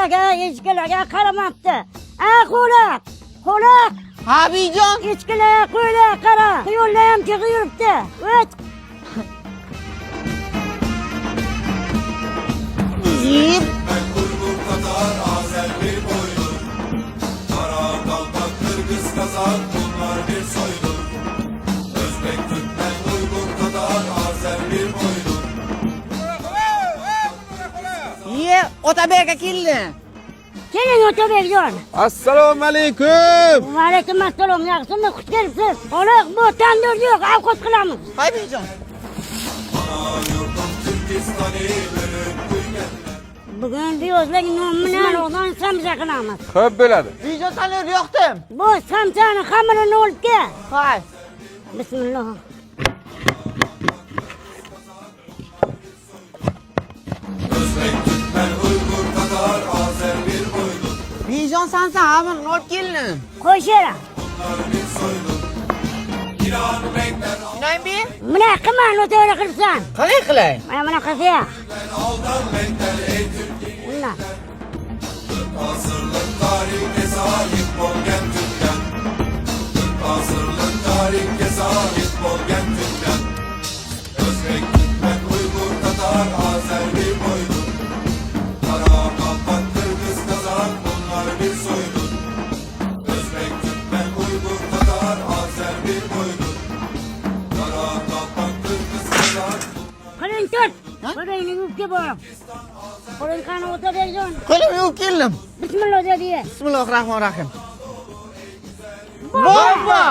Uşaklarga, echkilarga qaramabdi. Qo'laq, qo'laq. Ha Bijon. Echkilar, qo'ylar qara. Yo'lda ham chiqib yuribdi. O't. Yiyip. Ye, Otabek'a keldi. Keling Otabekjon. Assalomu alaykum. Va alaykum assalom. Yaxshimi? Xush kelibsiz. Qo'laq, bu tandir yo'q, ovqat qilamiz. Hay Bijon. Bugun biyozlar nomidan o'g'dan samsa qilamiz. Xo'p bo'ladi. Bijon tanir yo'qdim. Bu samsani xamirini olib kel. Hay. Bismillah. Bijon sansa hamir not keldim. Qo'shira. Nima bi? Mana qilma, o'tira qilsan. Qalay qilay? Mana buna qilsa. Bundan. Qo'ling tut. Qo'lingni yuvib kel borib. Qo'ling qani Otabekjon. Qo'lim yuvib keldim. Bismillah dedi. Bismillahirrohmanirrohim. Bomba!